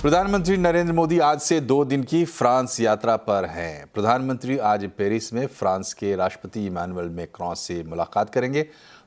प्रधानमंत्री नरेंद्र मोदी आज से 2 दिन की फ्रांस यात्रा पर हैं। प्रधानमंत्री आज पेरिस में फ्रांस के राष्ट्रपति इमैनुअल मैक्रों से मुलाकात करेंगे।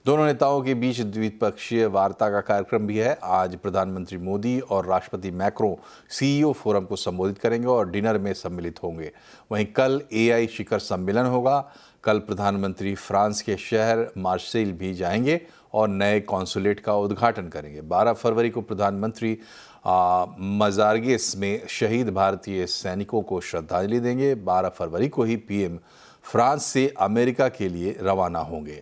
दोनों नेताओं के बीच द्विपक्षीय वार्ता का कार्यक्रम भी है। आज प्रधानमंत्री मोदी और राष्ट्रपति मैक्रों सीईओ फोरम को संबोधित करेंगे और डिनर में सम्मिलित होंगे। वहीं कल एआई शिखर सम्मेलन होगा। कल प्रधानमंत्री फ्रांस के शहर मार्सेल भी जाएंगे और नए कॉन्सुलेट का उद्घाटन करेंगे। 12 फरवरी को प्रधानमंत्री मजारगेस में शहीद भारतीय सैनिकों को श्रद्धांजलि देंगे। 12 फरवरी को ही पीएम फ्रांस से अमेरिका के लिए रवाना होंगे।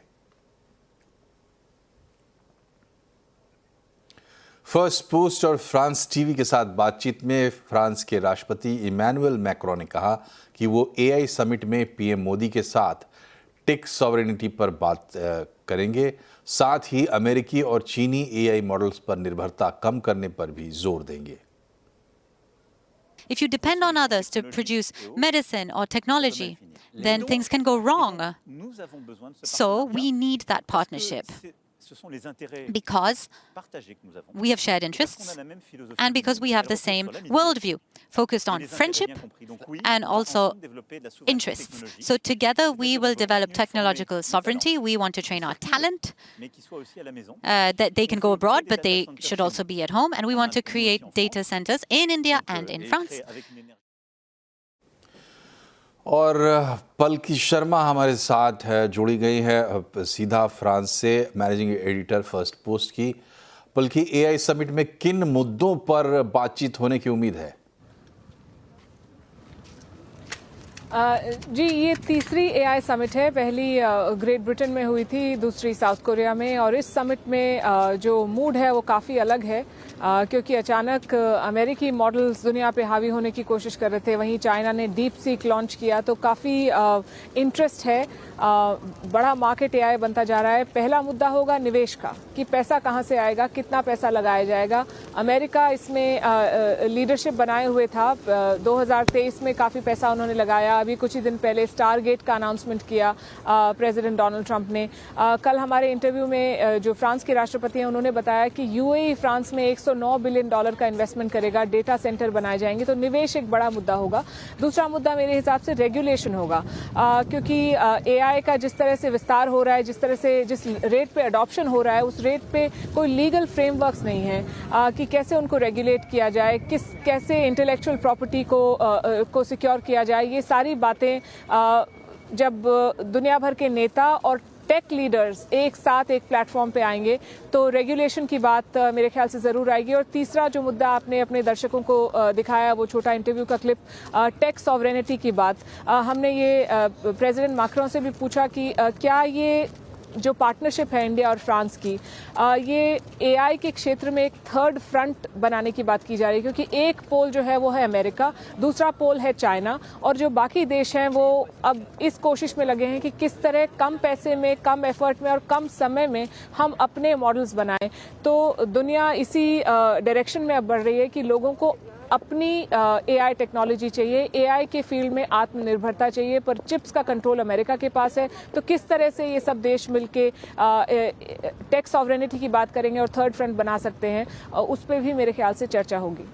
फर्स्ट पोस्ट और फ्रांस टीवी के साथ बातचीत में फ्रांस के राष्ट्रपति इमैनुअल मैक्रों ने कहा कि वो एआई समिट में पीएम मोदी के साथ टेक सॉवरेनिटी पर बात करेंगे। साथ ही अमेरिकी और चीनी एआई मॉडल्स पर निर्भरता कम करने पर भी जोर देंगे। If you depend on others to produce medicine or technology, then things can go wrong. So we need that partnership because we have shared interests and because we have the same worldview, focused on friendship and also interests. So together we will develop technological sovereignty. We want to train our talent that they can go abroad, but they should also be at home. And we want to create data centers in India and in France. और पलकी शर्मा हमारे साथ है, जुड़ी गई है सीधा France से, managing editor first post की। पलकी, एआई समिट में किन मुद्दों पर बातचीत होने की उम्मीद है? जी, ये तीसरी एआई समिट है। पहली ग्रेट ब्रिटेन में हुई थी, दूसरी साउथ कोरिया में। और इस समिट में जो मूड है वो काफ़ी अलग है, क्योंकि अचानक अमेरिकी मॉडल्स दुनिया पे हावी होने की कोशिश कर रहे थे। वहीं चाइना ने डीप सीक लॉन्च किया, तो काफ़ी इंटरेस्ट है। बड़ा मार्केट एआई बनता जा रहा है। पहला मुद्दा होगा निवेश का, कि पैसा कहाँ से आएगा, कितना पैसा लगाया जाएगा। अमेरिका इसमें लीडरशिप बनाए हुए था। 2023 में काफ़ी पैसा उन्होंने लगाया। अभी कुछ ही दिन पहले स्टारगेट का अनाउंसमेंट किया प्रेसिडेंट डोनाल्ड ट्रंप ने। कल हमारे इंटरव्यू में जो फ्रांस के राष्ट्रपति हैं उन्होंने बताया कि यूएई फ्रांस में $109 बिलियन का इन्वेस्टमेंट करेगा, डेटा सेंटर बनाए जाएंगे। तो निवेश एक बड़ा मुद्दा होगा। दूसरा मुद्दा मेरे हिसाब से रेगुलेशन होगा, क्योंकि एआई का जिस तरह से विस्तार हो रहा है, जिस रेट पे अडॉप्शन हो रहा है, उस रेट पे कोई लीगल फ्रेमवर्क्स नहीं है कि कैसे उनको रेगुलेट किया जाए, कैसे इंटेलेक्चुअल प्रॉपर्टी को सिक्योर किया जाए। ये सारी बातें जब दुनिया भर के नेता और टेक लीडर्स एक साथ एक प्लेटफॉर्म पे आएंगे तो रेगुलेशन की बात मेरे ख्याल से ज़रूर आएगी। और तीसरा जो मुद्दा आपने अपने दर्शकों को दिखाया, वो छोटा इंटरव्यू का क्लिप, टेक सॉवरेनिटी की बात, हमने ये प्रेसिडेंट मैक्रों से भी पूछा कि क्या ये जो पार्टनरशिप है इंडिया और फ्रांस की, ये एआई के क्षेत्र में एक थर्ड फ्रंट बनाने की बात की जा रही है, क्योंकि एक पोल जो है वो है अमेरिका, दूसरा पोल है चाइना, और जो बाकी देश हैं वो अब इस कोशिश में लगे हैं कि किस तरह कम पैसे में, कम एफर्ट में और कम समय में हम अपने मॉडल्स बनाएं। तो दुनिया इसी डायरेक्शन में अब बढ़ रही है कि लोगों को अपनी एआई टेक्नोलॉजी चाहिए, एआई के फील्ड में आत्मनिर्भरता चाहिए, पर चिप्स का कंट्रोल अमेरिका के पास है। तो किस तरह से ये सब देश मिलके टेक सॉवरेनिटी की बात करेंगे और थर्ड फ्रंट बना सकते हैं, उस पर भी मेरे ख्याल से चर्चा होगी।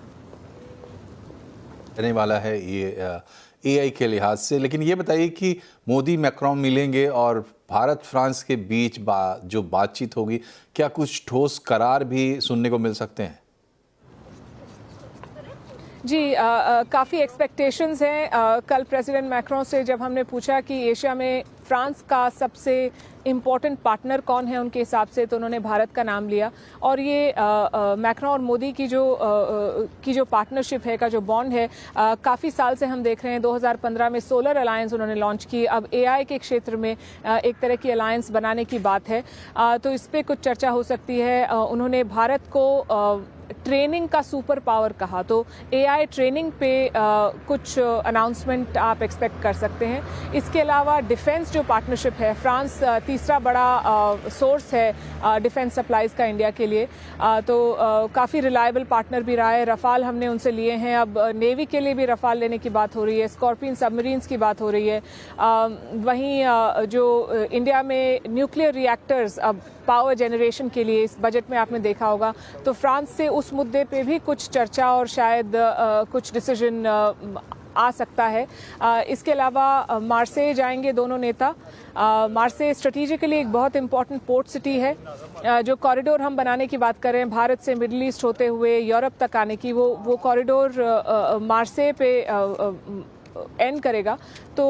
रहने वाला है ये एआई के लिहाज से। लेकिन ये बताइए कि मोदी मैक्रों मिलेंगे और भारत फ्रांस के बीच जो बातचीत होगी, क्या कुछ ठोस करार भी सुनने को मिल सकते हैं? जी, काफ़ी एक्सपेक्टेशंस हैं। कल प्रेसिडेंट मैक्रों से जब हमने पूछा कि एशिया में फ्रांस का सबसे इम्पोर्टेंट पार्टनर कौन है उनके हिसाब से, तो उन्होंने भारत का नाम लिया। और ये मैक्रों और मोदी की जो पार्टनरशिप है, का जो बॉन्ड है, काफ़ी साल से हम देख रहे हैं। 2015 में सोलर अलायंस उन्होंने लॉन्च की। अब एआई के क्षेत्र में एक तरह की अलायंस बनाने की बात है। तो इस पर कुछ चर्चा हो सकती है। उन्होंने भारत को ट्रेनिंग का सुपर पावर कहा, तो एआई ट्रेनिंग पे कुछ अनाउंसमेंट आप एक्सपेक्ट कर सकते हैं। इसके अलावा डिफेंस जो पार्टनरशिप है, फ्रांस तीसरा बड़ा सोर्स है डिफेंस सप्लाईज का इंडिया के लिए, तो काफ़ी रिलायबल पार्टनर भी रहा है। रफाल हमने उनसे लिए हैं, अब नेवी के लिए भी रफाल लेने की बात हो रही है, स्कॉर्पियन सबमरीन्स की बात हो रही है। वहीं जो इंडिया में न्यूक्लियर रिएक्टर्स अब पावर जनरेशन के लिए इस बजट में आपने देखा होगा, तो फ्रांस से उस मुद्दे पे भी कुछ चर्चा और शायद कुछ डिसीजन आ सकता है। इसके अलावा मार्से जाएंगे दोनों नेता। मार्से स्ट्रेटेजिकली एक बहुत इंपॉर्टेंट पोर्ट सिटी है। जो कॉरिडोर हम बनाने की बात कर रहे हैं भारत से मिडिल ईस्ट होते हुए यूरोप तक आने की, वो कॉरिडोर मार्से पे एंड करेगा। तो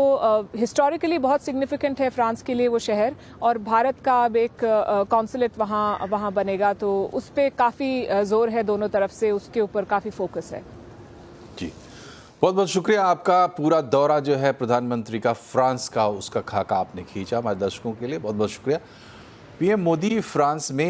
हिस्टोरिकली बहुत सिग्निफिकेंट है फ्रांस के लिए वो शहर, और भारत का अब एक कॉन्सुलेट वहाँ बनेगा, तो उस पर काफ़ी जोर है दोनों तरफ से, उसके ऊपर काफ़ी फोकस है। जी, बहुत बहुत शुक्रिया आपका। पूरा दौरा जो है प्रधानमंत्री का फ्रांस का, उसका खाका आपने खींचा हमारे दर्शकों के लिए, बहुत बहुत शुक्रिया। पीएम मोदी फ्रांस में